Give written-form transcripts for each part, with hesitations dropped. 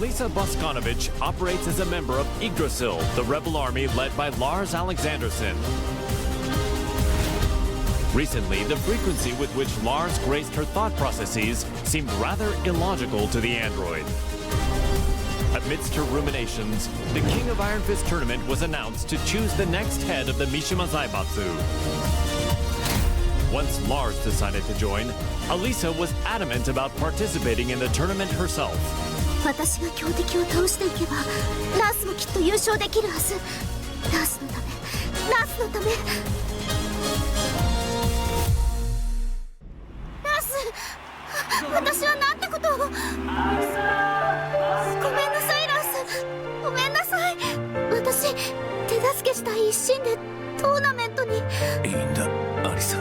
Alisa Boskonovich operates as a member of Yggdrasil, the rebel army led by Lars Alexanderson. Recently, the frequency with which Lars graced her thought processes seemed rather illogical to the android. Amidst her ruminations, the King of Iron Fist tournament was announced to choose the next head of the Mishima Zaibatsu. Once Lars decided to join, Alisa was adamant about participating in the tournament herself. 私が強敵を倒していけばラースもきっと優勝できるはず。ラースのため、ラースのため。ラース、私はなんてことを。ごめんなさいラース、ごめんなさい。私手助けしたい一心でトーナメントに。いいんだアリサ、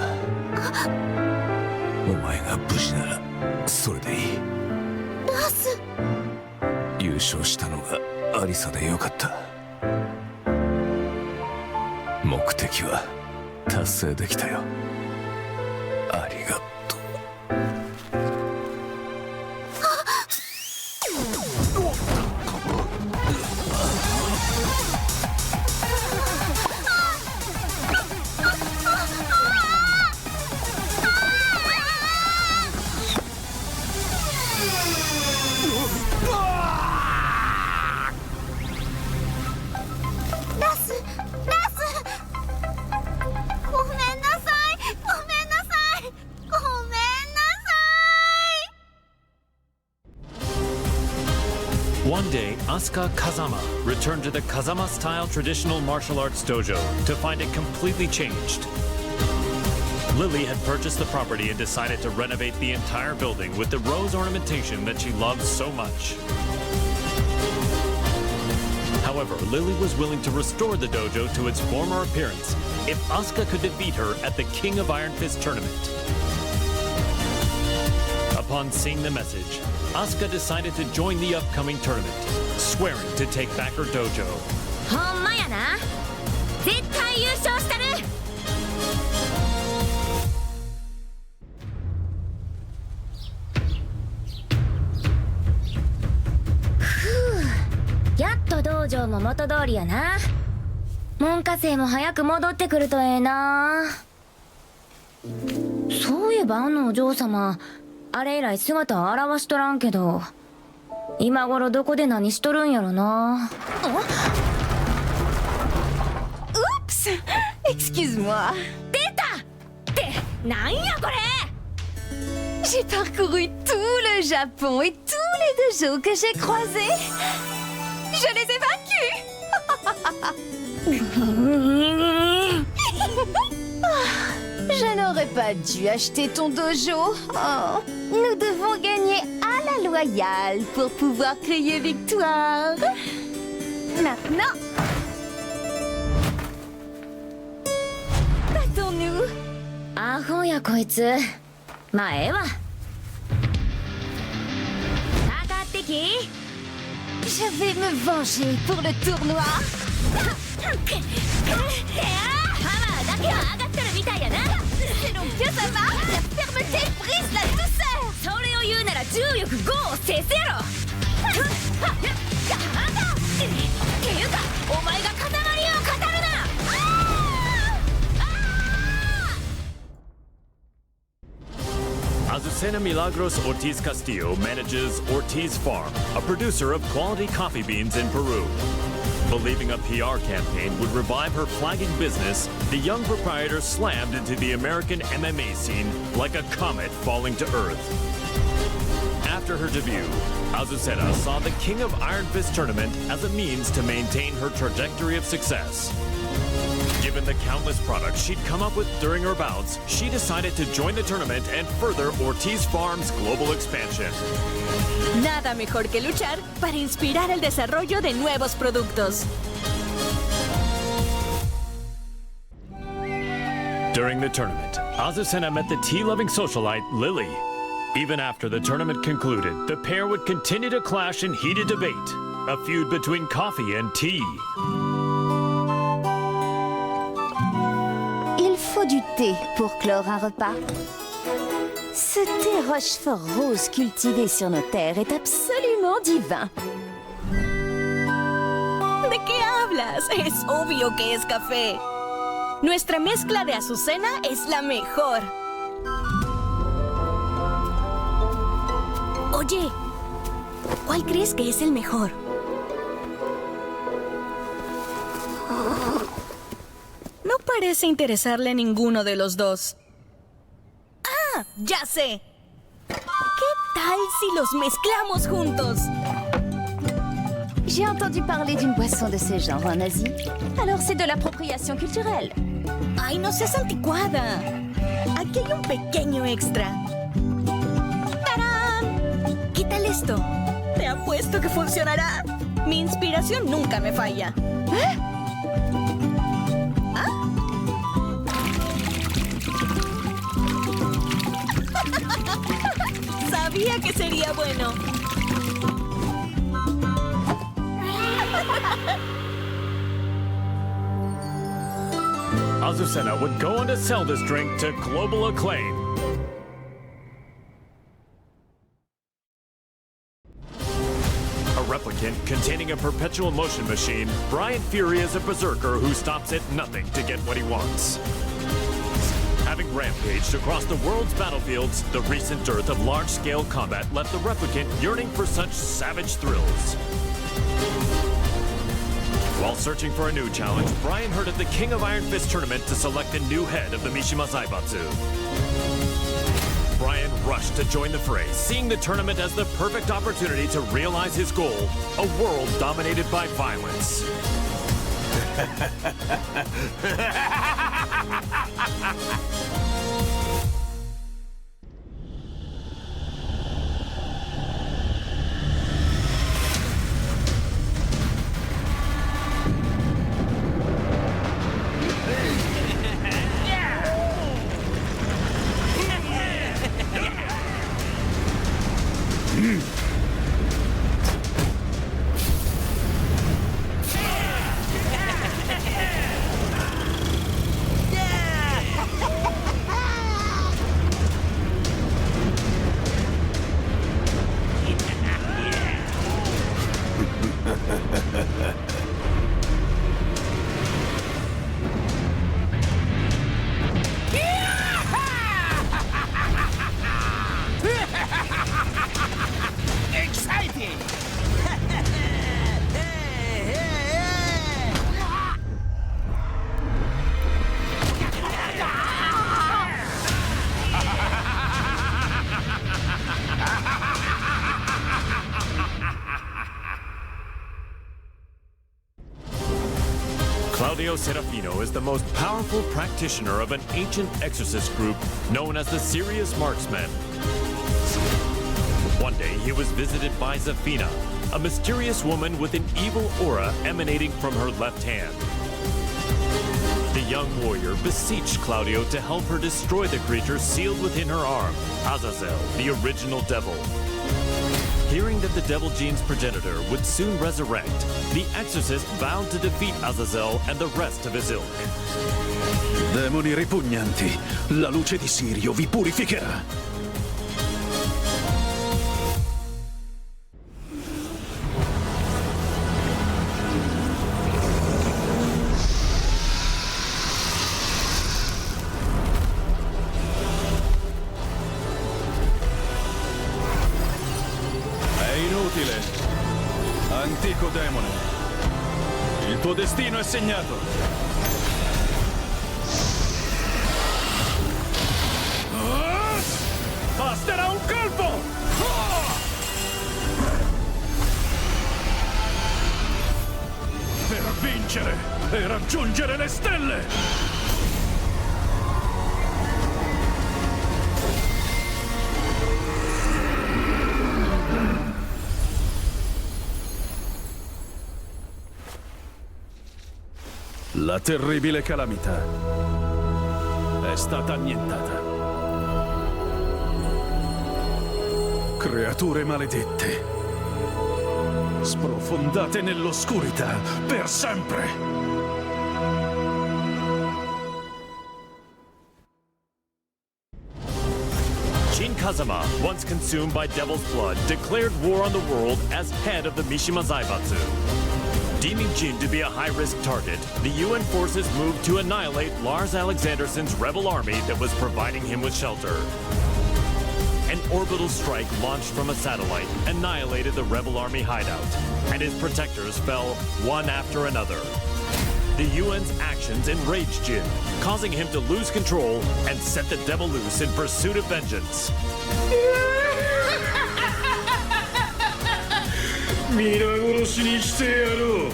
お前が無事ならそれでいい。ラース、優勝したのがアリサでよかった。目的は達成できたよ。ありがとう。One day, Asuka Kazama returned to the Kazama-style traditional martial arts dojo to find it completely changed. Lili had purchased the property and decided to renovate the entire building with the rose ornamentation that she loves so much. However, Lili was willing to restore the dojo to its former appearance if Asuka could defeat her at the King of Iron Fist tournament. Upon seeing the message, Asuka decided to join the upcoming tournament, swearing to take back her dojo. ほんまやな。絶対優勝したる。やっと道場も元通りやな。門下生も早く戻ってくるとええな。そういえばあのお嬢様、あれ以来姿を現しとらんけど、今頃どこで何しとるんやろな。Oups! Excuse-moi. 出たってなんやこれ。 J'ai parcouru tout le Japon et tous les dojos que j'ai croisés. Je les ai vaincus. Je n'aurais pas dû acheter ton dojo. Oh, nous devons gagner à la loyale pour pouvoir crier victoire. Maintenant, battons-nous. アホやこいつ。まあええわ。かかってき。 Je vais me venger pour le tournoi. パワーだけは上がってるみたいやな。 C'est donc bien ça va. La fermeté brise la douceur. それを言うなら重力5を制せろ。っていうかお前が塊を語るな。Azucena Milagros Ortiz Castillo manages Ortiz Farm, a producer of quality coffee beans in Peru. Believing a PR campaign would revive her flagging business, the young proprietor slammed into the American MMA scene like a comet falling to Earth. After her debut, Azucena saw the King of Iron Fist tournament as a means to maintain her trajectory of success. Given the countless products she'd come up with during her bouts, she decided to join the tournament and further Ortiz Farm's global expansion. Nada mejor que luchar para inspirar el desarrollo de nuevos productos. During the tournament, Azucena met the tea-loving socialite Lili. Even after the tournament concluded, the pair would continue to clash in heated debate, a feud between coffee and tea. Il faut du thé pour clore un repas. Ce thé Rochefort rose cultivé sur nos terres est absolument divin. burlas. Es obvio que es café. Nuestra mezcla de Azucena es la mejor. Oye, ¿cuál crees que es el mejor? No parece interesarle a ninguno de los dos. ¡Ah! ¡Ya sé! ¿Qué tal si los mezclamos juntos? J'ai entendu parler d'une boisson de ce genre en Asie. Alors c'est de l'appropriation culturelle. ¡Ay, no seas anticuada! Aquí hay un pequeño extra. ¡Tarán! ¿Qué tal esto? Te apuesto que funcionará. Mi inspiración nunca me falla. Sabía que sería bueno. Azucena would go on to sell this drink to global acclaim. A replicant containing a perpetual motion machine, Bryan Fury is a berserker who stops at nothing to get what he wants. Having rampaged across the world's battlefields, the recent dearth of large-scale combat left the replicant yearning for such savage thrills. While searching for a new challenge, Bryan heard of the King of Iron Fist tournament to select a new head of the Mishima Zaibatsu. Bryan rushed to join the fray, seeing the tournament as the perfect opportunity to realize his goal, a world dominated by violence. Claudio Serafino is the most powerful practitioner of an ancient exorcist group known as the Serious Marksmen. One day he was visited by Zafina, a mysterious woman with an evil aura emanating from her left hand. The young warrior beseeched Claudio to help her destroy the creature sealed within her arm, Azazel, the original devil. Hearing that the Devil Gene's progenitor would soon resurrect, the exorcist vowed to defeat Azazel and the rest of his ilk. Demoni ripugnanti, la luce di Sirio vi purificherà. Antico demone, il tuo destino è segnato. Basterà un colpo! Per vincere e raggiungere le stelle! La terribile calamità è stata annientata. Creature maledette, sprofondate nell'oscurità per sempre. Jin Kazama, once consumed by devil's blood, declared war on the world as head of the Mishima Zaibatsu. Deeming Jin to be a high-risk target, the UN forces moved to annihilate Lars Alexandersson's rebel army that was providing him with shelter. An orbital strike launched from a satellite annihilated the rebel army hideout, and his protectors fell one after another. The UN's actions enraged Jin, causing him to lose control and set the devil loose in pursuit of vengeance. 皆殺しにしてやろう。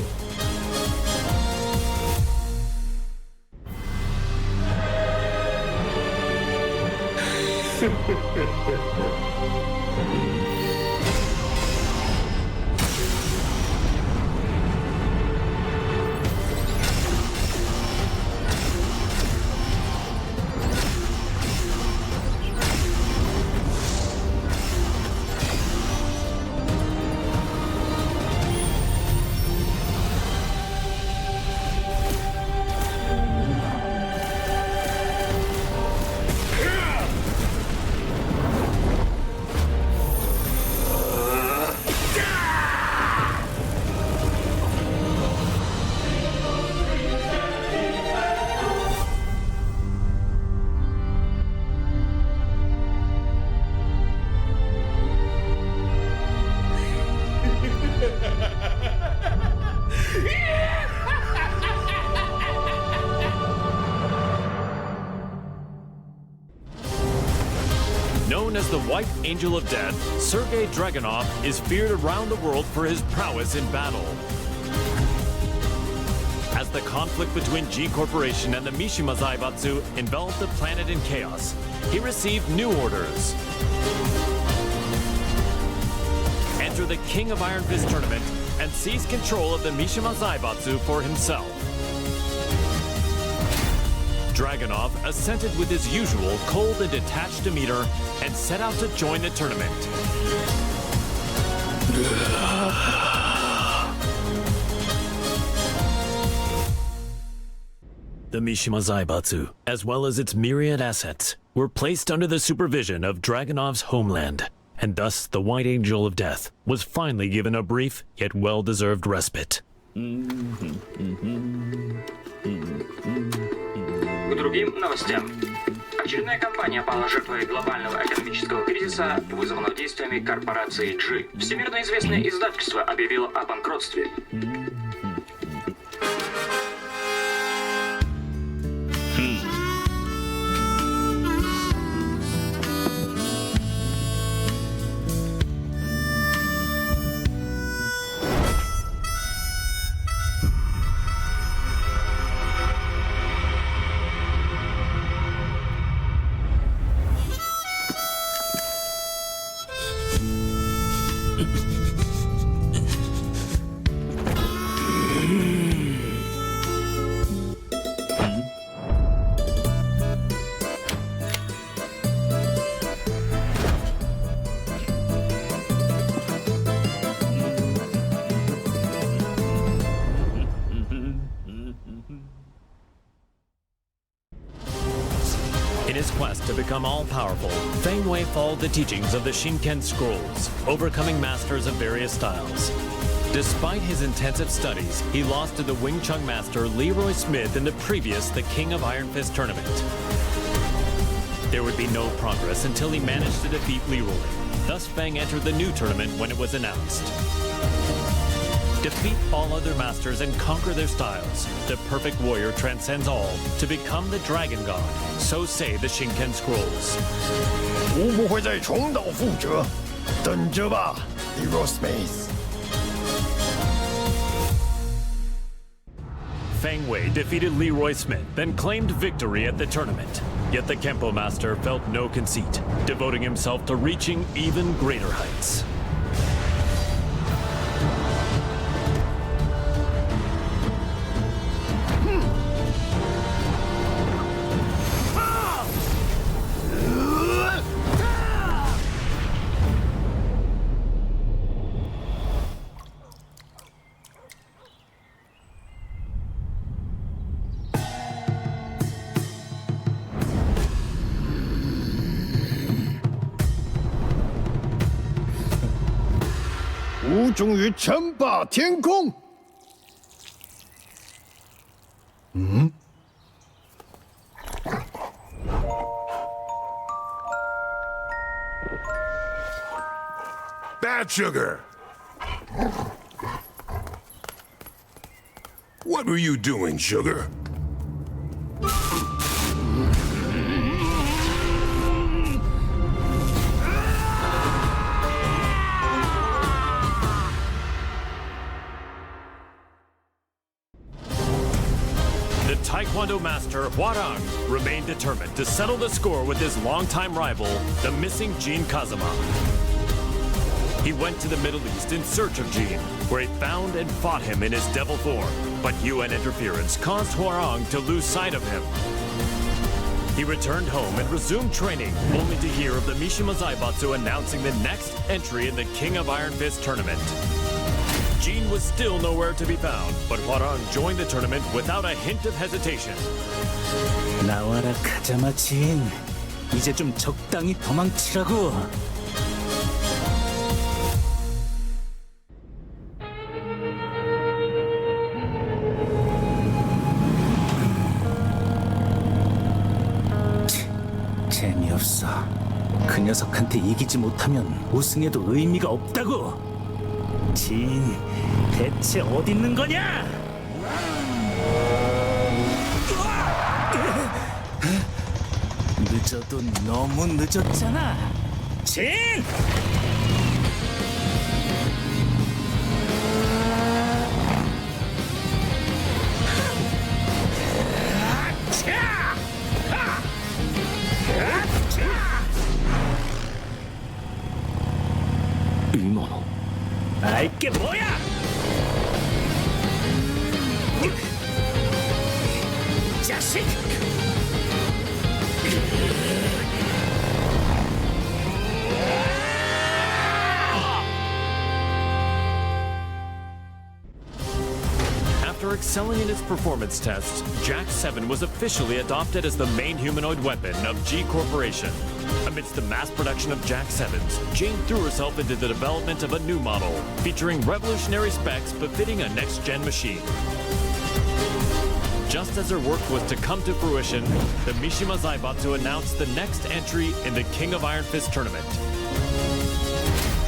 Known as the White Angel of Death, Sergei Dragunov is feared around the world for his prowess in battle. As the conflict between G Corporation and the Mishima Zaibatsu enveloped the planet in chaos, he received new orders. Enter the King of Iron Fist tournament and seize control of the Mishima Zaibatsu for himself. Dragunov assented with his usual cold and detached demeanor and set out to join the tournament. The Mishima Zaibatsu, as well as its myriad assets, were placed under the supervision of Dragunov's homeland, and thus the White Angel of Death was finally given a brief yet well-deserved respite. К другим новостям. Очередная компания пала жертвой глобального экономического кризиса, вызванного действиями корпорации G. Всемирно известное издательство объявило о банкротстве. In his quest to become all-powerful, Feng followed the teachings of the Shinken Scrolls, overcoming masters of various styles. Despite his intensive studies, he lost to the Wing Chun master Leroy Smith in the previous The King of Iron Fist tournament. There would be no progress until he managed to defeat Leroy. Thus Feng entered the new tournament when it was announced. Defeat all other masters and conquer their styles. The perfect warrior transcends all to become the Dragon God. So say the Shinken Scrolls. 无不会再重蹈覆辙，等着吧 ，Leroy Smith。 Feng Wei defeated Leroy Smith, then claimed victory at the tournament. Yet the Kempo master felt no conceit, devoting himself to reaching even greater heights.吾终于称霸天空。that sugar. What were you doing, Sugar? The Taekwondo master Hwoarang remained determined to settle the score with his longtime rival, the missing Jin Kazama. He went to the Middle East in search of Jin, where he found and fought him in his devil form, but UN interference caused Hwoarang to lose sight of him. He returned home and resumed training, only to hear of the Mishima Zaibatsu announcing the next entry in the King of Iron Fist tournament. Jin was still nowhere to be found, but Hwoarang joined the tournament without a hint of hesitation. 나와라 가자마 진. 이제 좀 적당히 도망치라고. 재미없어. 그 녀석한테 이기지 못하면 우승에도 의미가 없다고. 진, 대체 어디 있는 거냐? 늦어도 너무 늦었잖아. 진! 이모노. 아, 이게 뭐야? 자식! After excelling in his performance tests, Jack 7 was officially adopted as the main humanoid weapon of G Corporation. Amidst the mass production of Jack 7s, Jane threw herself into the development of a new model, featuring revolutionary specs befitting a next-gen machine. Just as her work was to come to fruition, the Mishima Zaibatsu announced the next entry in the King of Iron Fist tournament.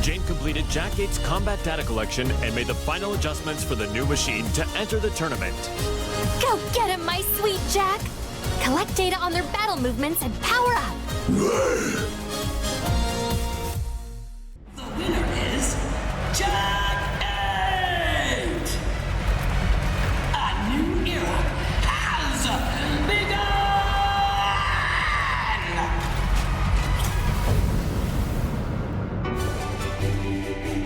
Jane completed Jack 8's combat data collection and made the final adjustments for the new machine to enter the tournament. Go get him, my sweet Jack! Collect data on their battle movements and power up! The winner is Jack 8! A new era has begun!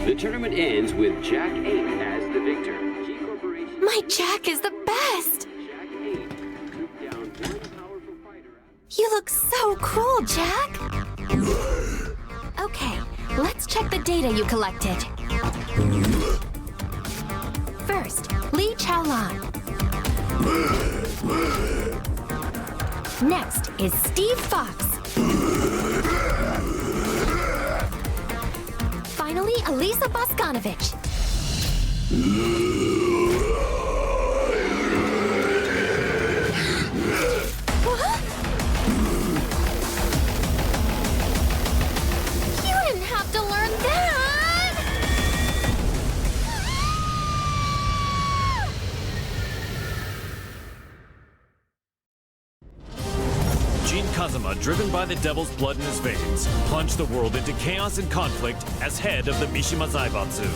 The tournament ends with Jack 8 as the victor. G Corporation. My Jack is the best! Jack 8 took down one powerful fighter. You look so cool, Jack! Okay, let's check the data you collected. First, Li Chaolan. Next is Steve Fox. Finally, Alisa Bosconovich. What? You didn't have to learn that! Jin Kazama, driven by the devil's blood in his veins, plunged the world into chaos and conflict as head of the Mishima Zaibatsu.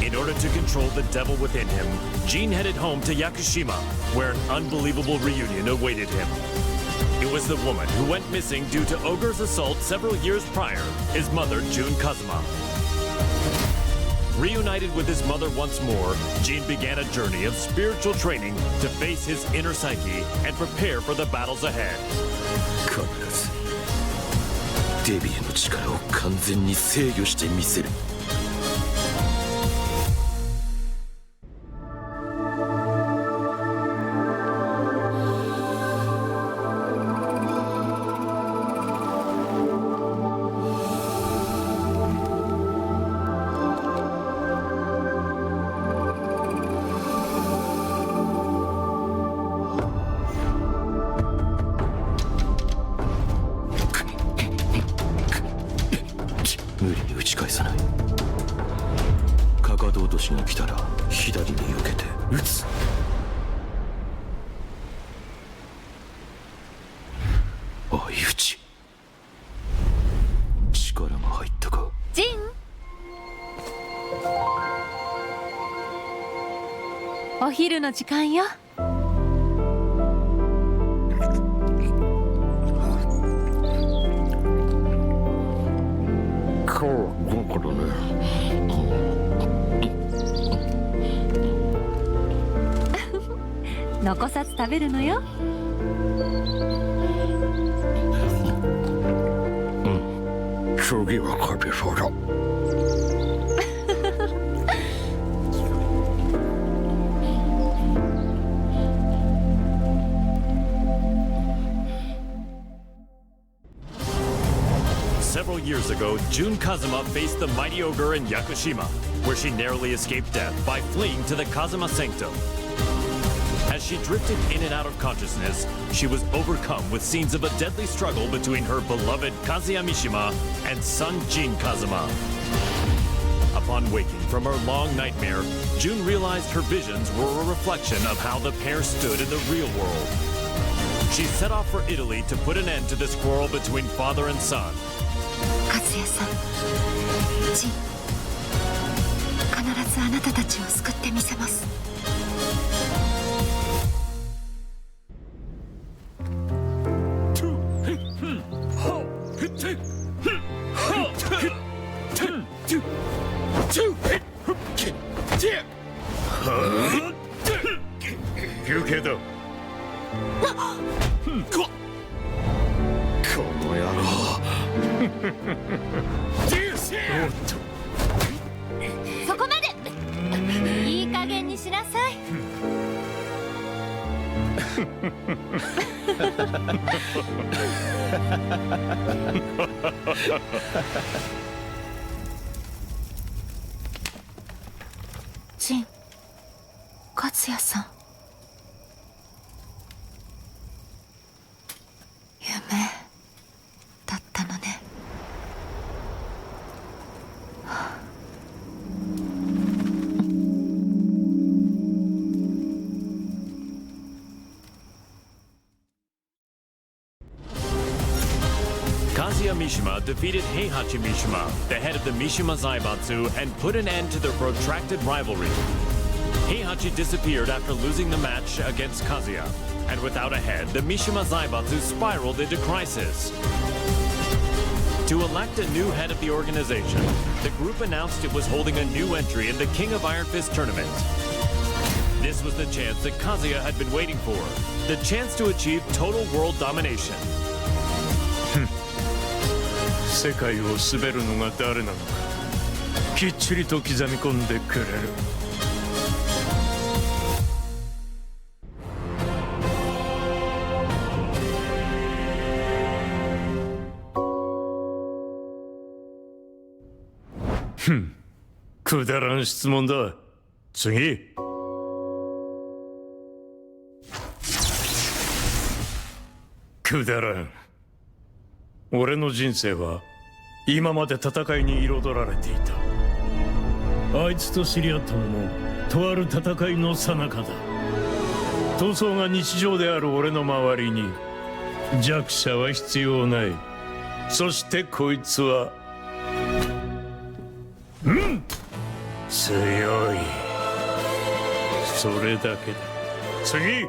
In order to control the devil within him, Jin headed home to Yakushima, where an unbelievable reunion awaited him. It was the woman who went missing due to Ogre's assault several years prior, his mother, Jun Kazama. Reunited with his mother once more, Jin began a journey of spiritual training to face his inner psyche and prepare for the battles ahead. 必ずデビューの力を完全に制御してみせる。無理よ追い打ち。力が入ったか。ジン。お昼の時間よ。今日は午後だね。残さず食べるのよ。次は勝てそうだ。Several years ago, Jun Kazuma faced the mighty ogre in Yakushima, where she narrowly escaped death by fleeing to the Kazuma Sanctum. As she drifted in and out of consciousness, she was overcome with scenes of a deadly struggle between her beloved Kazuya Mishima and son Jin Kazuma. Upon waking from her long nightmare, Jun realized her visions were a reflection of how the pair stood in the real world. She set off for Italy to put an end to this quarrel between father and son. 和也さん、ジン、必ずあなたたちを救ってみせます。休憩だ。この野郎。そこまで。いい加減にしなさい。ジン、和也さん。夢だったのね。Kazuya Mishima defeated Heihachi Mishima, the head of the Mishima Zaibatsu, and put an end to their protracted rivalry. Heihachi disappeared after losing the match against Kazuya, and without a head, the Mishima Zaibatsu spiraled into crisis. To elect a new head of the organization, the group announced it was holding a new entry in the King of Iron Fist tournament. This was the chance that Kazuya had been waiting for, the chance to achieve total world domination. 世界を滑るのが誰なのかきっちりと刻み込んでくれる。くだらん質問だ。次。くだらん。俺の人生は今まで戦いに彩られていた。あいつと知り合ったのもとある戦いの最中だ。闘争が日常である俺の周りに弱者は必要ない。そしてこいつは強い。それだけだ。次。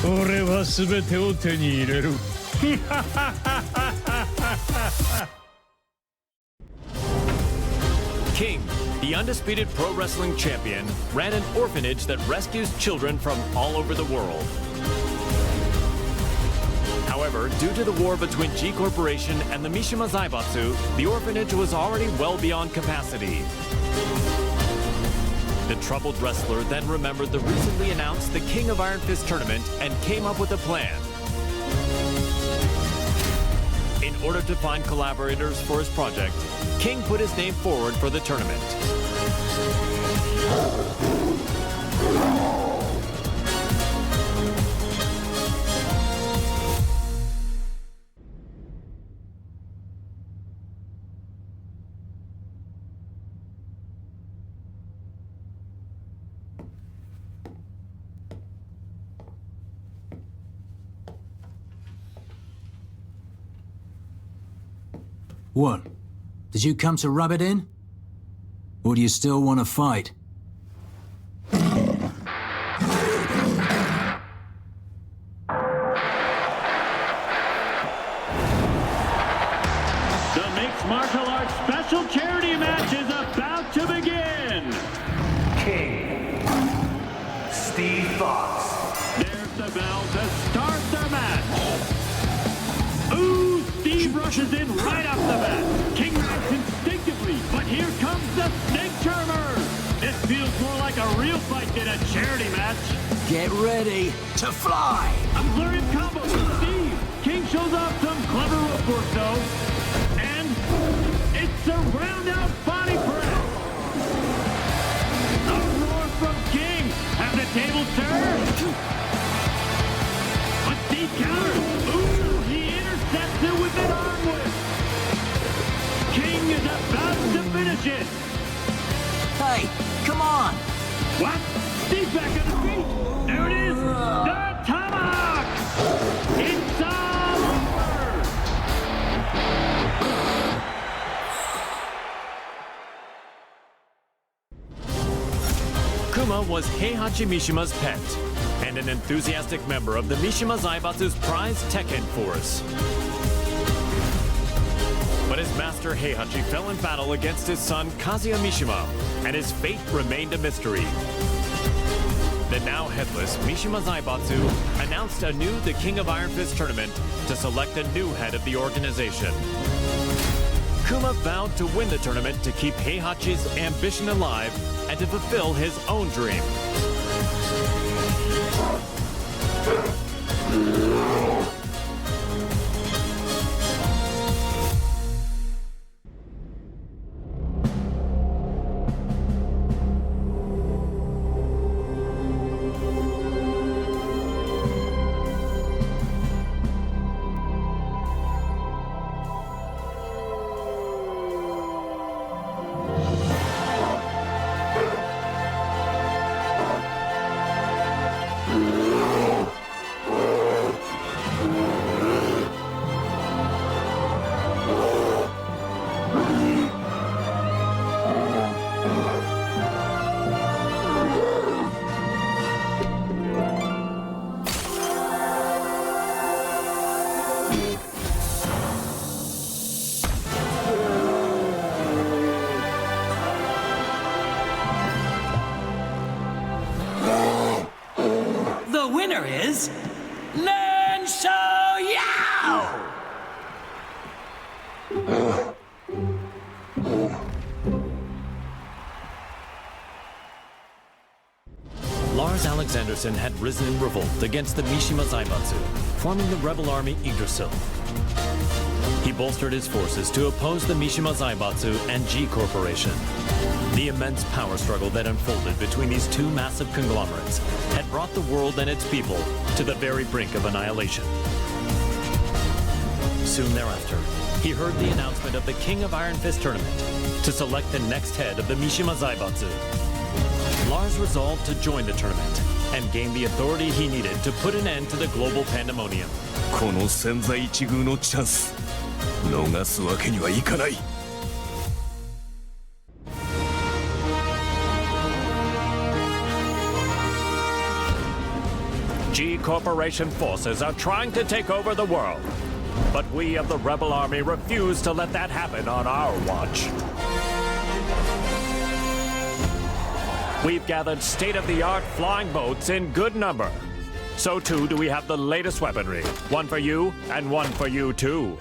俺は全てを手に入れる。King, the undisputed pro wrestling champion, ran an orphanage that rescues children from all over the world. However, due to the war between G Corporation and the Mishima Zaibatsu, the orphanage was already well beyond capacity. The troubled wrestler then remembered the recently announced the King of Iron Fist tournament and came up with a plan. In order to find collaborators for his project, King put his name forward for the tournament. What? Did you come to rub it in? Or do you still want to fight? The mixed martial arts special charity match is about to begin. King Steve Fox. There's the bell to start the match. Ooh, Steve rushes in right off the bat. King reacts instinctively, but here comes the snake charmer. This feels more like a real fight than a charity match. Get ready to fly! A flurry of combos from Steve. King shows off some clever rope work though. And it's a round-out body press. A roar from King. Have the table turned. But Steve counters. Ooh, he intercepts it with an arm whip. King is about to finish it. Hey, come on! What? Steve's back on his feet. There it is. The tomahawk. It's all over. Kuma was Heihachi Mishima's pet, and an enthusiastic member of the Mishima Zaibatsu's prized TEKKEN force. But his master Heihachi fell in battle against his son Kazuya Mishima, and his fate remained a mystery. The now headless Mishima Zaibatsu announced anew the King of Iron Fist tournament to select a new head of the organization. Kuma vowed to win the tournament to keep Heihachi's ambition alive and to fulfill his own dream. The winner is Len Xiaoyao! Lars Alexanderson had risen in revolt against the Mishima Zaibatsu, forming the rebel army Yggdrasil. He bolstered his forces to oppose the Mishima Zaibatsu and G Corporation. The immense power struggle that unfolded between these two massive conglomerates had brought the world and its people to the very brink of annihilation. Soon thereafter, he heard the announcement of the King of Iron Fist tournament to select the next head of the Mishima Zaibatsu. Lars resolved to join the tournament and gain the authority he needed to put an end to the global pandemonium. この千載一遇のチャンス、逃すわけにはいかない。G Corporation forces are trying to take over the world, but we of the Rebel Army refuse to let that happen on our watch. We've gathered state-of-the-art flying boats in good number. So too do we have the latest weaponry, one for you and one for you too.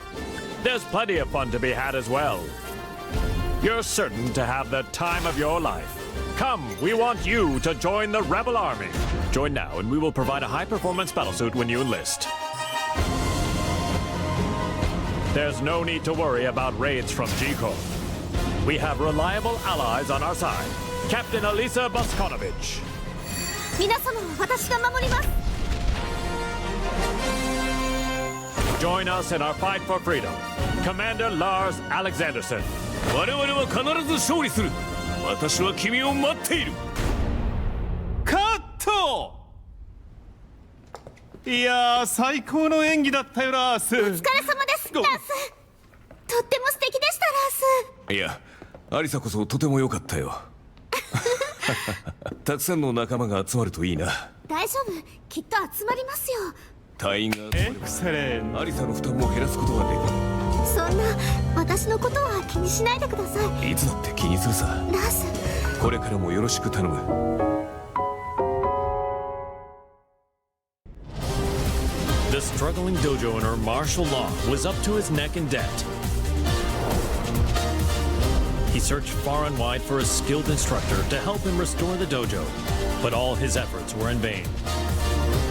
There's plenty of fun to be had as well. You're certain to have the time of your life. Come, we want you to join the Rebel Army. Join now and we will provide a high-performance battlesuit when you enlist. There's no need to worry about raids from G-Corp. We have reliable allies on our side. Captain Alisa Boskonovich. 皆様を私が守ります。 Join us in our fight for freedom. Commander Lars Alexanderson. 我々は必ず勝利する。私は君を待っている。カット。いやー、最高の演技だったよラース。お疲れ様です、ラース。とっても素敵です。いや、アリサこそとても良かったよ。たくさんの仲間が集まるといいな。大丈夫、きっと集まりますよ。隊員が集まればアリサの負担も減らすことができる。そんな私のことは気にしないでください。いつだって気にするさ。ラス、これからもよろしく頼む。The struggling dojo owner Marshall Law was up to his neck in debt. He searched far and wide for a skilled instructor to help him restore the dojo, but all his efforts were in vain.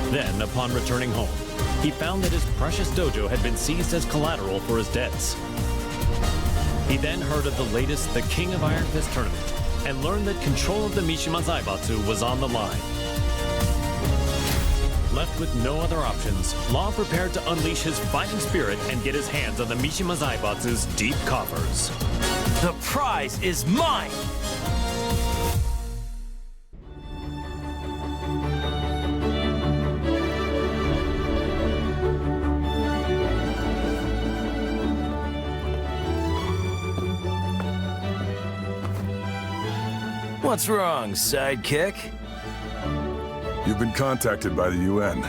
Then, upon returning home, he found that his precious dojo had been seized as collateral for his debts. He then heard of the latest The King of Iron Fist tournament and learned that control of the Mishima Zaibatsu was on the line. Left with no other options, Law prepared to unleash his fighting spirit and get his hands on the Mishima Zaibatsu's deep coffers. The prize is mine! What's wrong, sidekick? You've been contacted by the UN.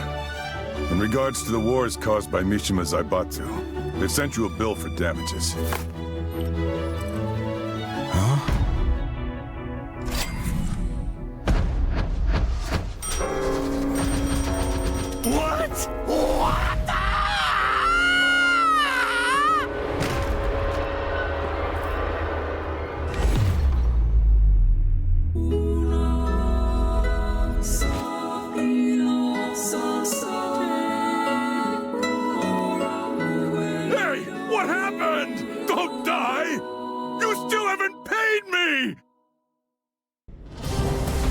In regards to the wars caused by Mishima Zaibatsu, they've sent you a bill for damages. What?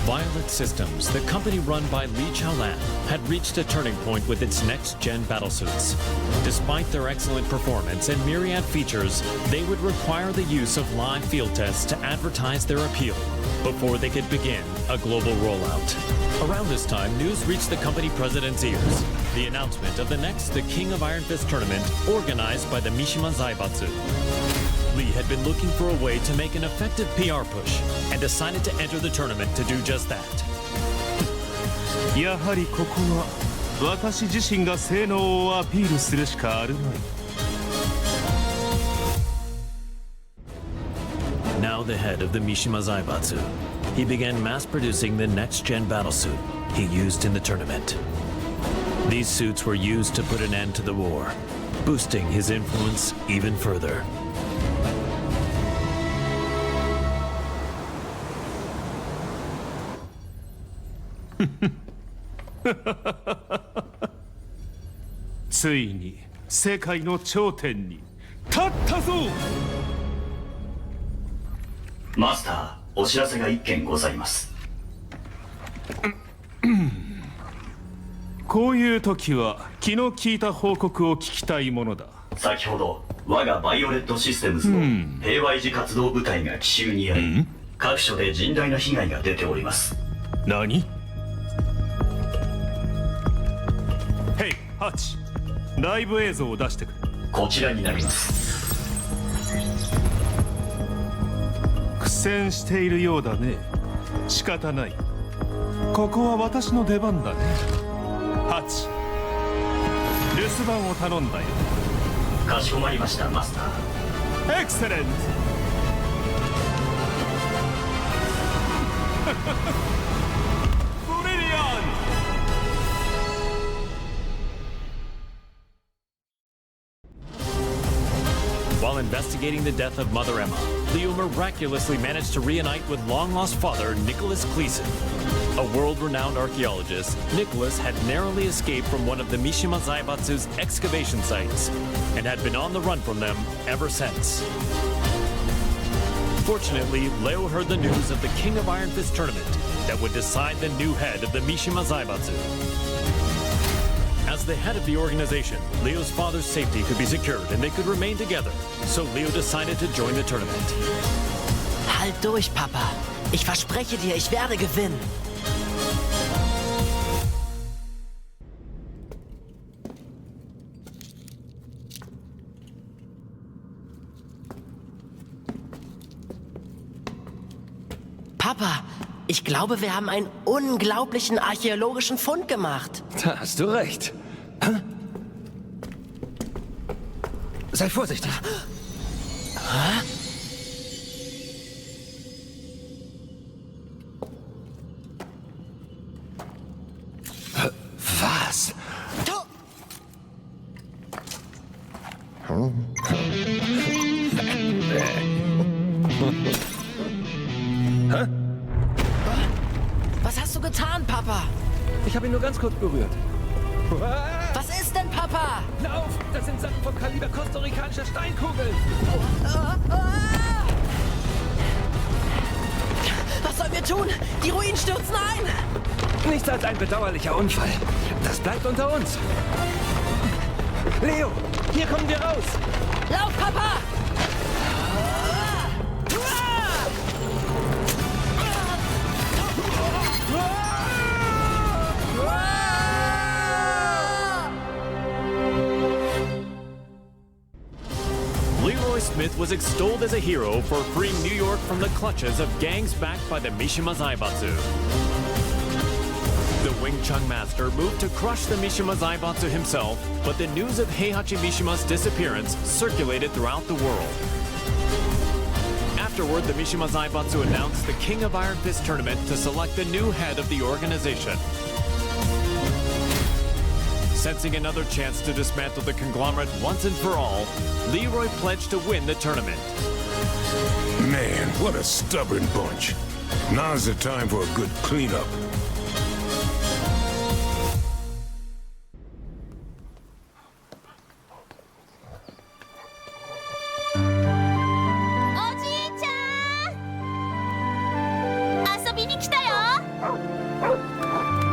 Violet Systems, the company run by Li Chaolan, had reached a turning point with its next-gen battlesuits. Despite their excellent performance and myriad features, they would require the use of live field tests to advertise their appeal before they could begin a global rollout. Around this time, news reached the company president's ears. The announcement of the next The King of Iron Fist tournament organized by the Mishima Zaibatsu. Lee had been looking for a way to make an effective PR push and decided to enter the tournament to do just that. やはりここは私自身が性能をアピールするしかあるまい。Now the head of the Mishima Zaibatsu, he began mass-producing the next-gen battlesuit he used in the tournament. These suits were used to put an end to the war, boosting his influence even further. ついに世界の頂点に立ったぞ。マスター、お知らせが一件ございます。こういう時は気の利いた報告を聞きたいものだ。先ほど我がバイオレットシステムズの平和維持活動部隊が奇襲に遭い、各所で甚大な被害が出ております。何？ヘイ、ハッチ、ライブ映像を出してくれ。こちらになります。苦戦しているようだね。仕方ない。ここは私の出番だね。ハッチ、留守番を頼んだよ。かしこまりました、マスター。エクセレント。ブリリアント。 While investigating the death of Mother Emma, Leo miraculously managed to reunite with long-lost father Nicholas Gleason. A world-renowned archaeologist, Nicholas had narrowly escaped from one of the Mishima Zaibatsu's excavation sites and had been on the run from them ever since. Fortunately, Leo heard the news of the King of Iron Fist tournament that would decide the new head of the Mishima Zaibatsu. As the head of the organization, Leo's father's safety could be secured and they could remain together, so Leo decided to join the tournament. Halt durch, Papa. Ich verspreche dir, ich werde gewinnen. Papa, ich glaube, wir haben einen unglaublichen archäologischen Fund gemacht. Da hast du recht. Sei vorsichtig. Hä? Was? Hä? Was hast du getan, Papa? Ich habe ihn nur ganz kurz berührt. Was ist denn, Papa? Lauf! Das sind Sachen vom Kaliber kostarikanischer Steinkugeln! Was sollen wir tun? Die Ruinen stürzen ein! Nichts als ein bedauerlicher Unfall. Das bleibt unter uns. Leo, hier kommen wir raus! Lauf, Papa! Leroy Smith was extolled as a hero for freeing New York from the clutches of gangs backed by the Mishima Zaibatsu. The Wing Chun master moved to crush the Mishima Zaibatsu himself, but the news of Heihachi Mishima's disappearance circulated throughout the world. Afterward, the Mishima Zaibatsu announced the King of Iron Fist tournament to select the new head of the organization. Sensing another chance to dismantle the conglomerate once and for all, Leroy pledged to win the tournament. Man, what a stubborn bunch. Now's the time for a good cleanup.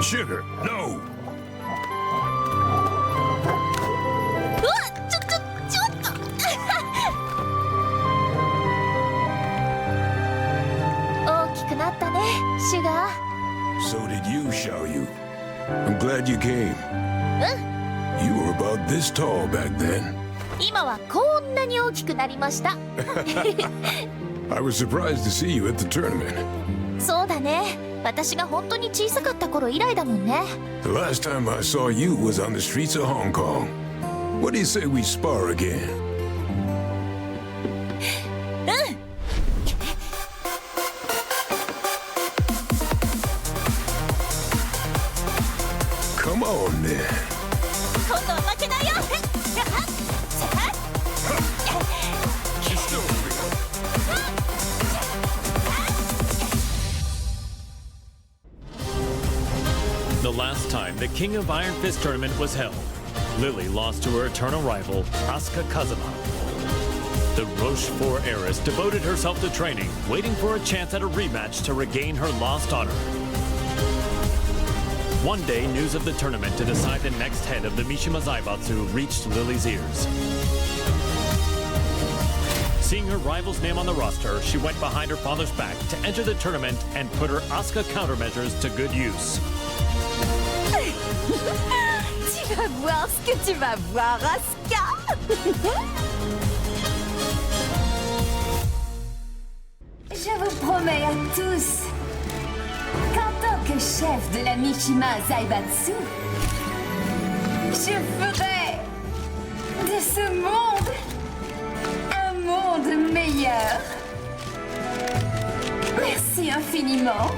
Sugar, no! So did you, Xiaoyu. I'm glad you came. You were about this tall back then. 今はこんなに大きくなりました。I was surprised to see you at the tournament. そうだね。私が本当に小さかった頃以来だもんね。The last time I saw you was on the streets of Hong Kong. What do you say we spar again? Come on, then. 今度は負けないよ。The last time the King of Iron Fist tournament was held, Lili lost to her eternal rival, Asuka Kazama. The Rochefort heiress devoted herself to training, waiting for a chance at a rematch to regain her lost honor. One day, news of the tournament to decide the next head of the Mishima Zaibatsu reached Lili's ears. Seeing her rival's name on the roster, she went behind her father's back to enter the tournament and put her Asuka countermeasures to good use. Tu vas voir ce que tu vas voir, Asuka. Je vous promets à tous qu'en tant que chef de la Mishima Zaibatsu, je ferai de ce monde un monde meilleur. Merci infiniment.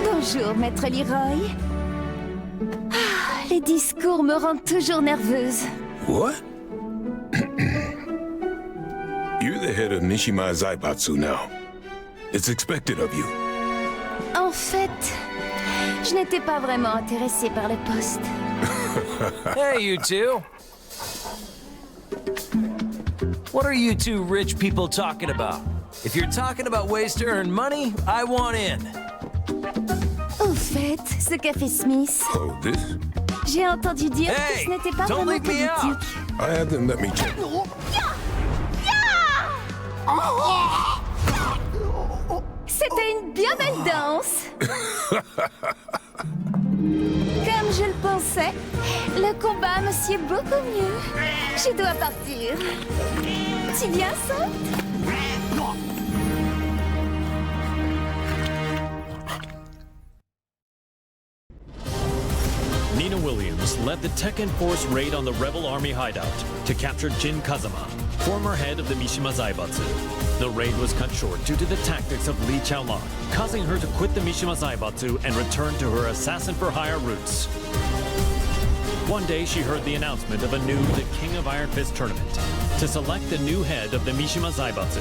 Bonjour, Maître Leroy. Les discours me rendent toujours nerveuse. What? You're the head of Mishima Zaibatsu now. It's expected of you. En fait, je n'étais pas vraiment intéressée par le poste. Hey, you two. What are you two rich people talking about? If you're talking about ways to earn money, I want in. Au fait, ce café Smith. Oh, this? J'ai entendu dire que ce n'était pas vraiment politique. I had them let me check. C'était une bien belle danse. Comme je le pensais, le combat me sied beaucoup mieux. Je dois partir. Tu viens ça? Nina Williams led the Tekken Force raid on the rebel army hideout to capture Jin Kazama, former head of the Mishima Zaibatsu. The raid was cut short due to the tactics of Li Chaolan, causing her to quit the Mishima Zaibatsu and return to her assassin-for-hire roots. One day she heard the announcement of a new The King of Iron Fist tournament to select the new head of the Mishima Zaibatsu.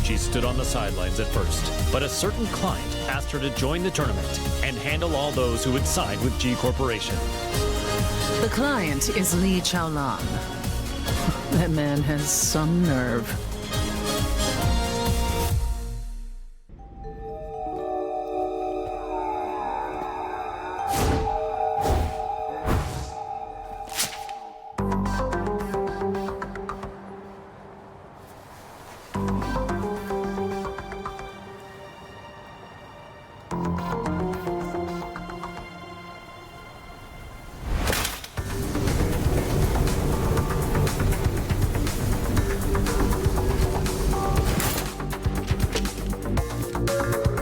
She stood on the sidelines at first, but a certain client asked her to join the tournament and handle all those who would side with G Corporation. The client is Li Chaolan. That man has some nerve.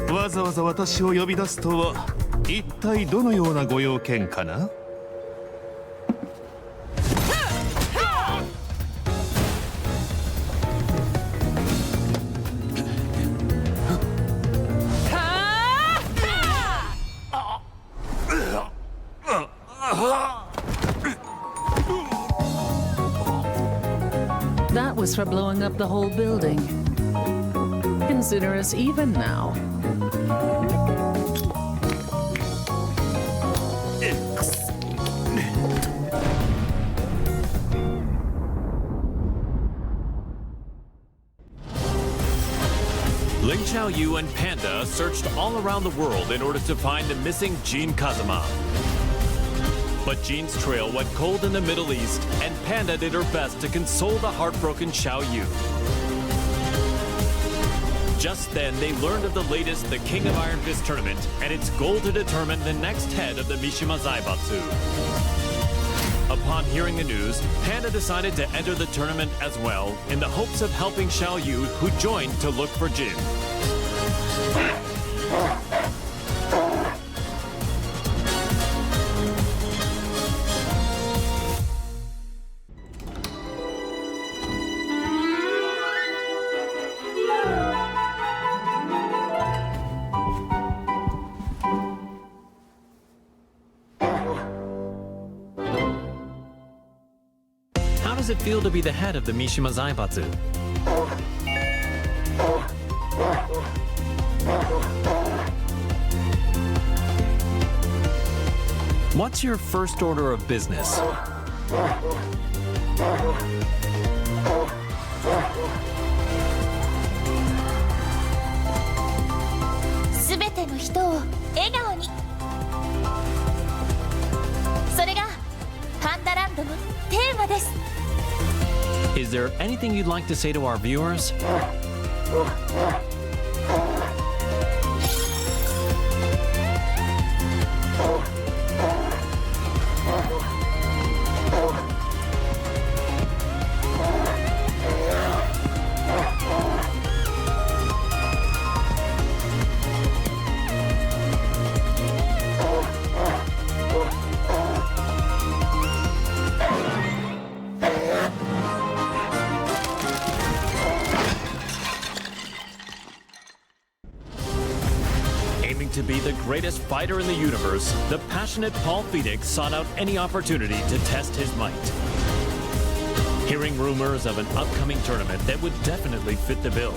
「わざわざ私を呼び出すとは一体どのようなご用件かな?」That was for blowing up the whole building. Consider us even now. Ling Xiaoyu and Panda searched all around the world in order to find the missing Jin Kazama. But Jin's trail went cold in the Middle East, and Panda did her best to console the heartbroken Xiaoyu. Just then, they learned of the latest The King of Iron Fist tournament and its goal to determine the next head of the Mishima Zaibatsu. Upon hearing the news, Panda decided to enter the tournament as well in the hopes of helping Xiaoyu, who joined to look for Jin. How does it feel to be the head of the Mishima Zaibatsu? What's your first order of business? Is there anything you'd like to say to our viewers? To be the greatest fighter in the universe, the passionate Paul Phoenix sought out any opportunity to test his might. Hearing rumors of an upcoming tournament that would definitely fit the bill,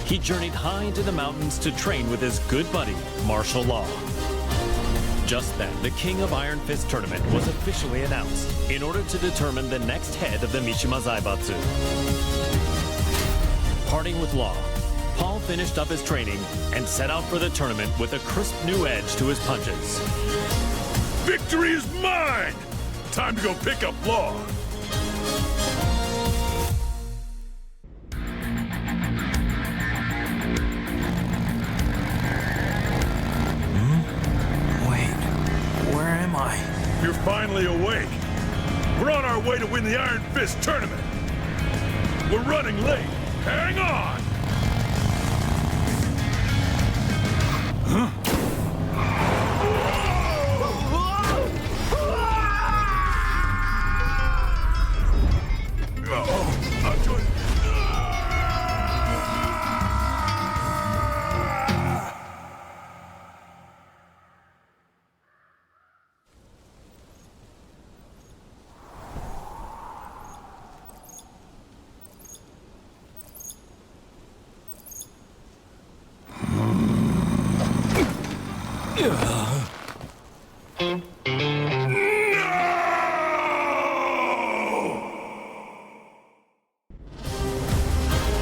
he journeyed high into the mountains to train with his good buddy, martial law. Just then, the King of Iron Fist tournament was officially announced in order to determine the next head of the Mishima Zaibatsu. Parting with Law, Paul finished up his training and set out for the tournament with a crisp new edge to his punches. Victory is mine! Time to go pick up Law. Wait, where am I? You're finally awake. We're on our way to win the Iron Fist tournament. We're running late. Hang on! Huh?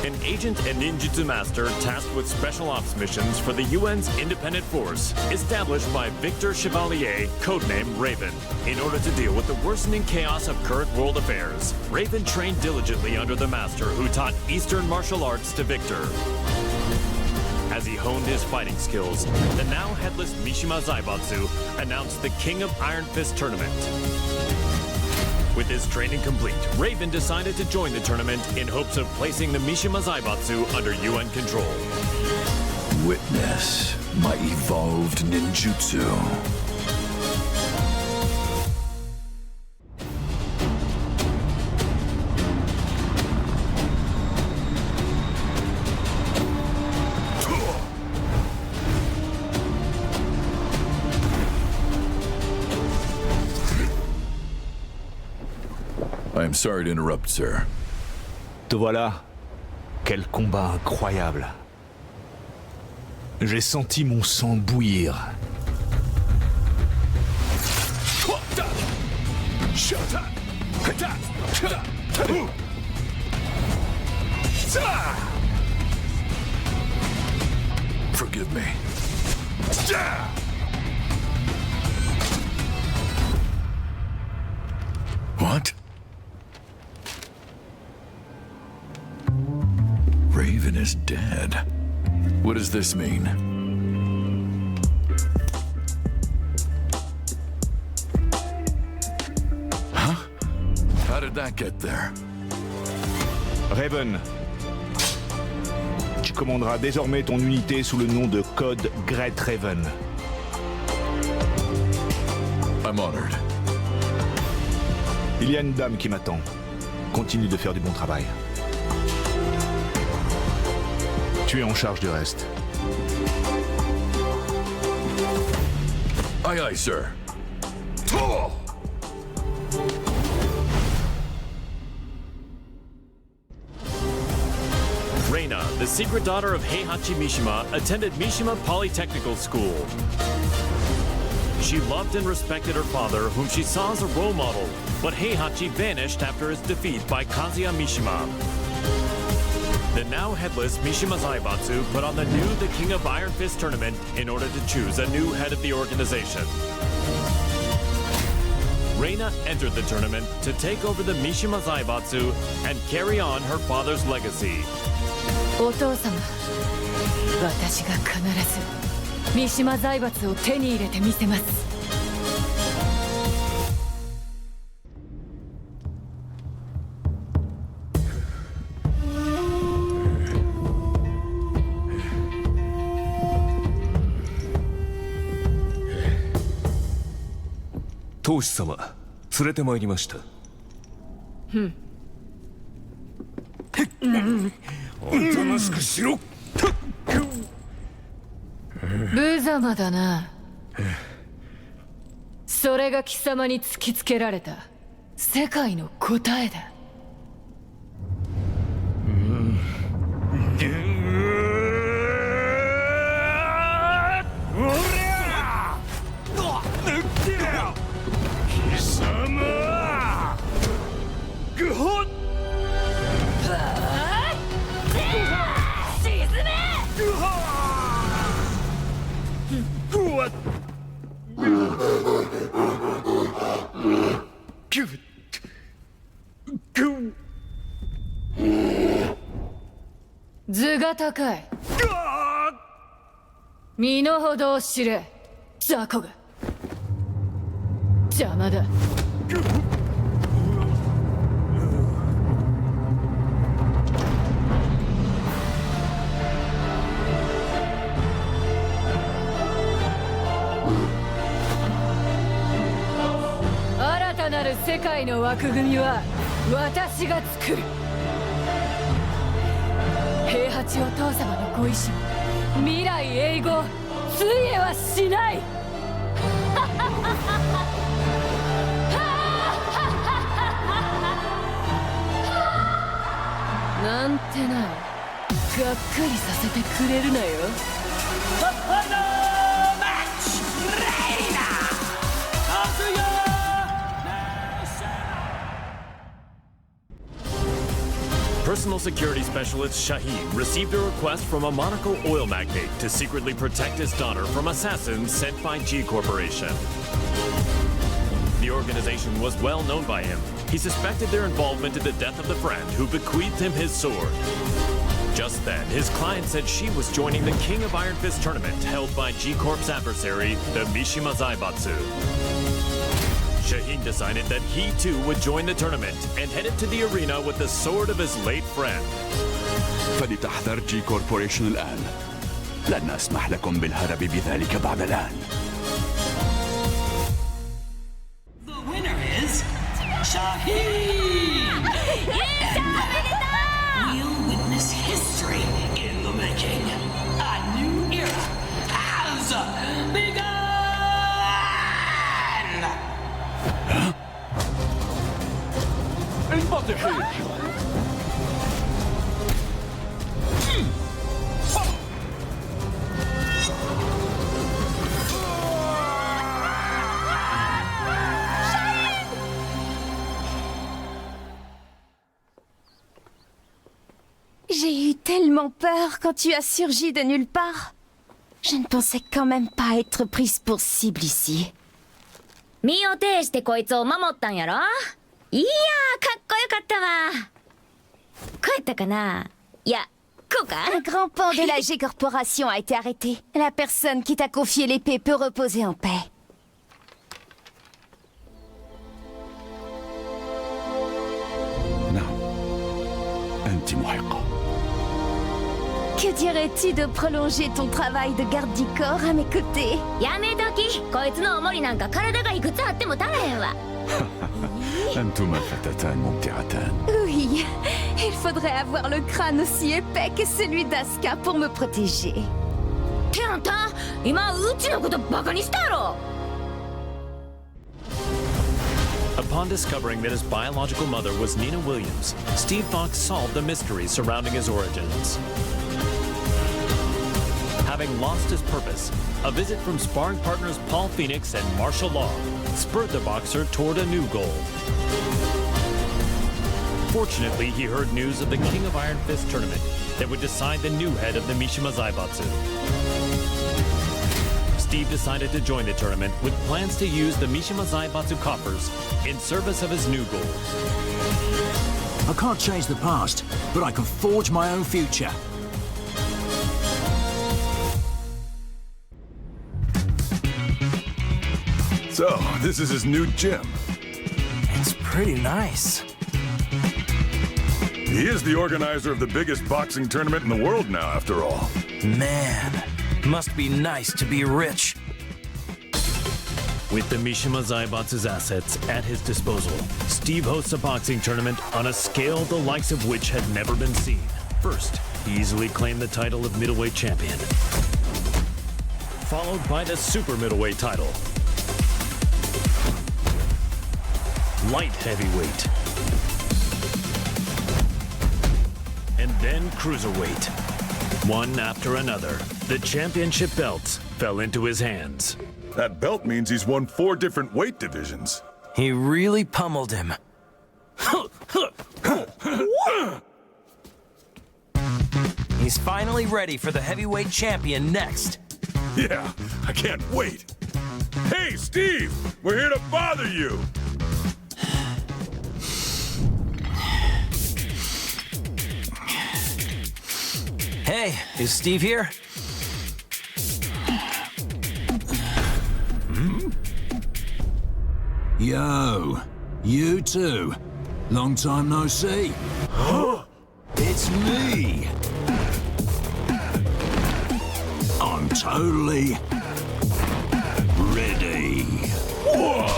An agent and ninjutsu master tasked with special ops missions for the UN's independent force, established by Victor Chevalier, codenamed Raven. In order to deal with the worsening chaos of current world affairs, Raven trained diligently under the master who taught Eastern martial arts to Victor. As he honed his fighting skills, the now headless Mishima Zaibatsu announced the King of Iron Fist tournament. With his training complete, Raven decided to join the tournament in hopes of placing the Mishima Zaibatsu under UN control. Witness my evolved ninjutsu. I am sorry to interrupt, sir. Te voilà. Quel combat incroyable. J'ai senti mon sang bouillir. Forgive me. What? Raven is dead. What does this mean? Huh? How did that get there? Raven, tu commanderas désormais ton unité sous le nom de code Great Raven. I'm honored. Il y a une dame qui m'attend. Continue de faire du bon travail. Tu es en charge du reste. Aye, aye, sir. Reina, the secret daughter of Heihachi Mishima, attended Mishima Polytechnical School. She loved and respected her father, whom she saw as a role model, but Heihachi vanished after his defeat by Kazuya Mishima. The now headless Mishima Zaibatsu put on the The King of Iron Fist tournament in order to choose a new head of the organization. Reina entered the tournament to take over the Mishima Zaibatsu and carry on her father's legacy. お父様、私が必ず三島財閥を手に入れてみせます。当主様、連れてまいりました。おとなしくしろ。無様だな。それが貴様に突きつけられた世界の答えだ。図が高い。身の程を知れ、雑魚が。邪魔だ。る世界の枠組みは私が作る。平八お父様のご意志、未来永劫ついえはしない。なんてな、がっかりさせてくれるなよ。Personal security specialist Shaheen received a request from a Monaco oil magnate to secretly protect his daughter from assassins sent by G Corporation. The organization was well known by him. He suspected their involvement in the death of the friend who bequeathed him his sword. Just then, his client said she was joining the King of Iron Fist tournament held by G Corp's adversary, the Mishima Zaibatsu. Shaheen decided that he too would join the tournament and headed to the arena with the sword of his late friend. فلتحذر جي كوربوريشن الآن. لن أسمح لكم بالهرب بذلك بعد الآن. The winner is Shaheen! We'll witness history in the making. A new era has begun! المضحك. J'ai eu tellement peur quand tu as surgi de nulle part. Je ne pensais quand même pas être prise pour cible ici. 身を挺してこいつを守ったんやろ。いやー、かっこよかったわ。こうやったかな。いや、こうか。Un grand pan de la G Corporation a été arrêté. La personne qui t'a confié l'épée peut reposer en paix. أنت محقة. Que dirais-tu de prolonger ton travail de garde du corps à mes côtés? やめとき。こいつの重りなんか体がいくつあっても足らへんわ。أنتما فتاتان ممتعتان. Oui, il faudrait avoir le crâne aussi épais que celui d'Asuka pour me protéger. ってあんた、今うちのことバカにしたやろ。Upon discovering that his biological mother was Nina Williams, Steve Fox solved the mystery surrounding his origins. Having lost his purpose, a visit from sparring partners Paul Phoenix and Martial Law spurred the boxer toward a new goal. Fortunately, he heard news of the King of Iron Fist tournament that would decide the new head of the Mishima Zaibatsu. Steve decided to join the tournament with plans to use the Mishima Zaibatsu coffers in service of his new goal. I can't change the past, but I can forge my own future. So, this is his new gym. It's pretty nice. He is the organizer of the biggest boxing tournament in the world now, after all. Man, must be nice to be rich. With the Mishima Zaibatsu's assets at his disposal, Steve hosts a boxing tournament on a scale the likes of which had never been seen. First, he easily claimed the title of middleweight champion, followed by the super middleweight title, light heavyweight, and then cruiserweight. One after another, the championship belts fell into his hands. That belt means he's won 4 different weight divisions. He really pummeled him. He's finally ready for the heavyweight champion next. Yeah, I can't wait. Hey, Steve! We're here to bother you! Hey, is Steve here? Yo, you too. Long time no see. It's me. I'm totally ready. What?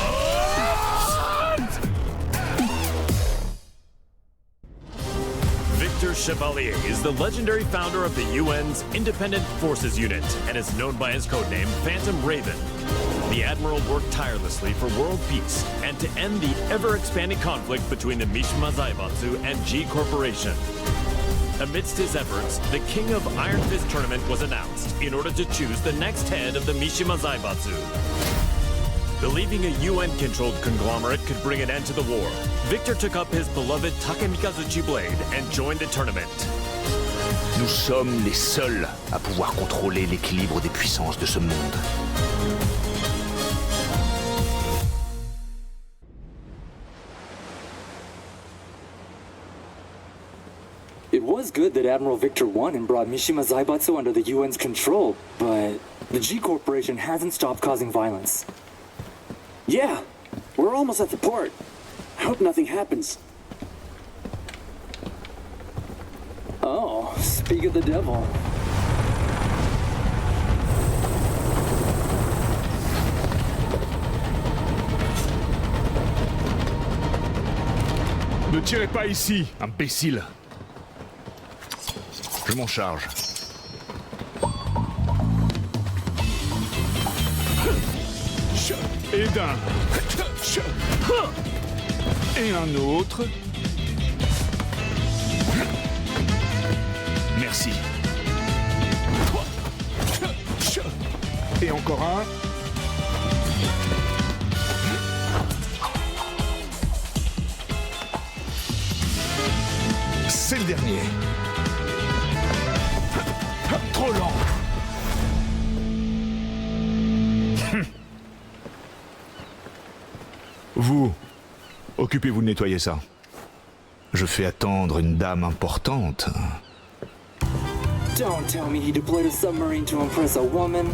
Chevalier is the legendary founder of the UN's Independent Forces Unit and is known by his codename Phantom Raven. The Admiral worked tirelessly for world peace and to end the ever-expanding conflict between the Mishima Zaibatsu and G Corporation. Amidst his efforts, the King of Iron Fist Tournament was announced in order to choose the next head of the Mishima Zaibatsu. Believing a UN-controlled conglomerate could bring an end to the war, Victor took up his beloved Takemikazuchi blade and joined the tournament. Nous sommes les seuls à pouvoir contrôler l'équilibre des puissances de ce monde. It was good that Admiral Victor won and brought Mishima Zaibatsu under the UN's control, but the G Corporation hasn't stopped causing violence. Yeah, we're almost at the port. I hope nothing happens. Oh, speak of the devil. Ne tirez pas ici, imbécile. Je m'en charge. Et d'un. Et un autre. Merci. Et encore un. C'est le dernier. Trop lent. Vous, occupez-vous de nettoyer ça. Je fais attendre une dame importante. Don't tell me he deployed a submarine to impress a woman.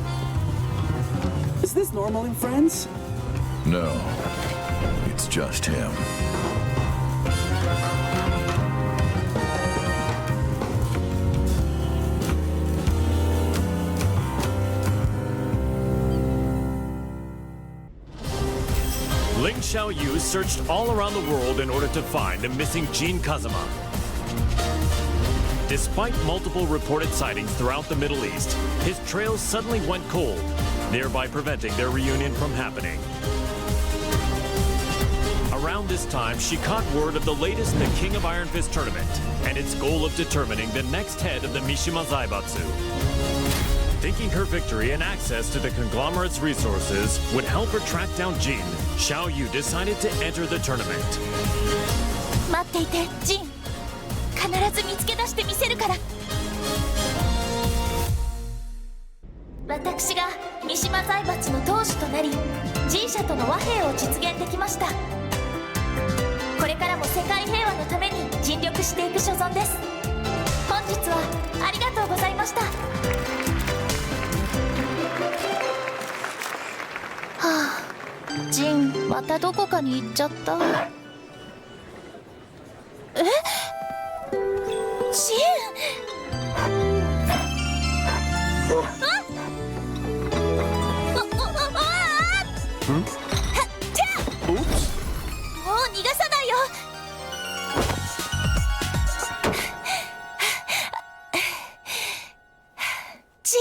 Is this normal in friends? No, it's just him. Ling Xiaoyu searched all around the world in order to find the missing Jin Kazama. Despite multiple reported sightings throughout the Middle East, his trails suddenly went cold, thereby preventing their reunion from happening. Around this time, she caught word of the latest in the King of Iron Fist tournament and its goal of determining the next head of the Mishima Zaibatsu. Thinking her victory and access to the conglomerate's resources would help her track down Jin, Xiaoyu decided to enter the tournament. 待っていて、ジン。必ず見つけ出してみせるから。私が三島財閥の当主となり、G社との和平を実現できました。これからも世界平和のために尽力していく所存です。本日はありがとうございました。はあ、ジンまたどこかに行っちゃった。え？ジン！もう逃がさないよ。ジン。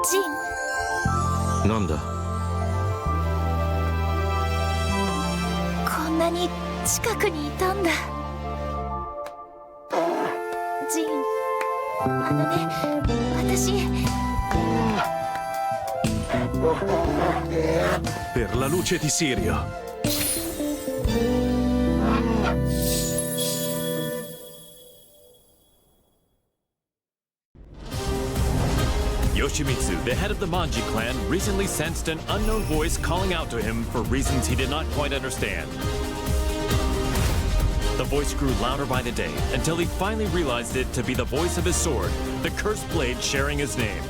ジン。なんだ。こんなに近くにいたんだ。ジン、あのね、私。Per la luce di Sirio. Yoshimitsu, the head of the Manji clan, recently sensed an unknown voice calling out to him for reasons he did not quite understand. The voice grew louder by the day until he finally realized it to be the voice of his sword, the cursed blade sharing his name.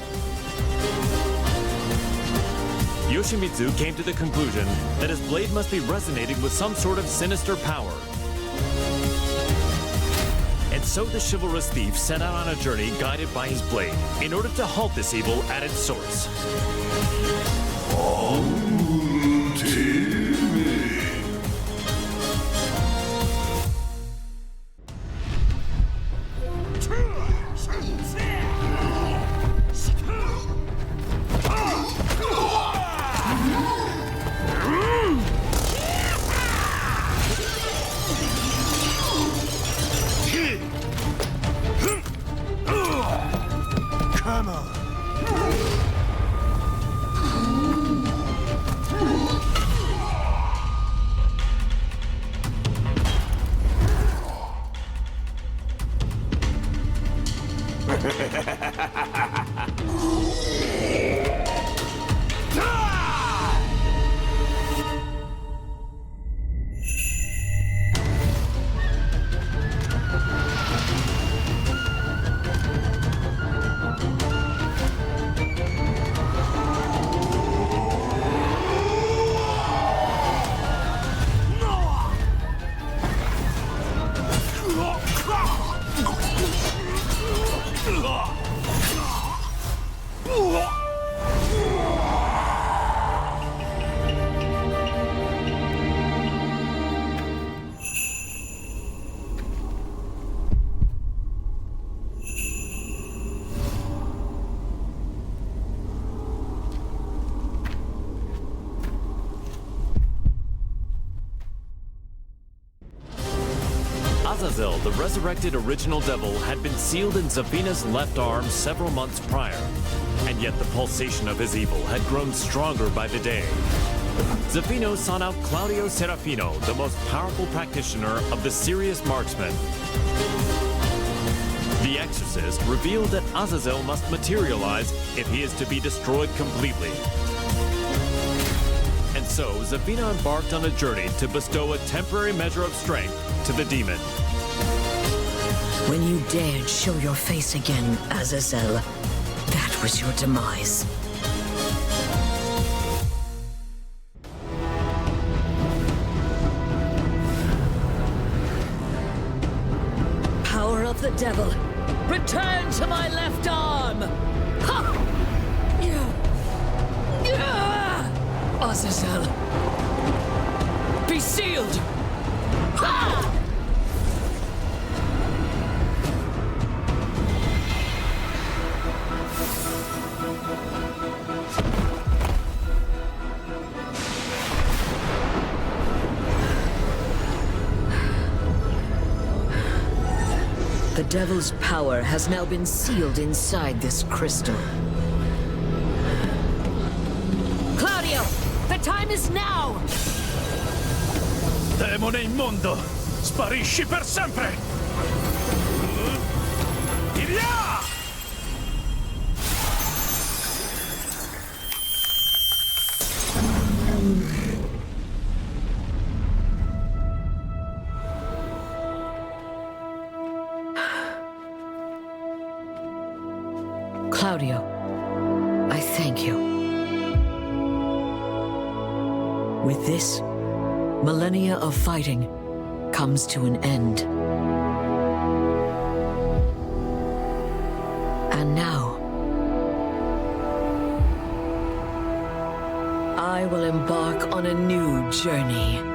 Yoshimitsu came to the conclusion that his blade must be resonating with some sort of sinister power. And so the chivalrous thief set out on a journey guided by his blade in order to halt this evil at its source. Come on. Azazel, the resurrected original devil, had been sealed in Zafina's left arm several months prior, and yet the pulsation of his evil had grown stronger by the day. Zafino sought out Claudio Serafino, the most powerful practitioner of the serious marksman. The exorcist revealed that Azazel must materialize if he is to be destroyed completely. And so, Zafina embarked on a journey to bestow a temporary measure of strength to the demon. When you dared show your face again, Azazel, that was your demise. Power of the devil, return to my left arm! Ha! Azazel, be sealed! Ha! The devil's power has now been sealed inside this crystal. Claudio, the time is now! Demone immondo! Sparisci per sempre! Via! Claudio, I thank you. With this, millennia of fighting comes to an end. And now, I will embark on a new journey.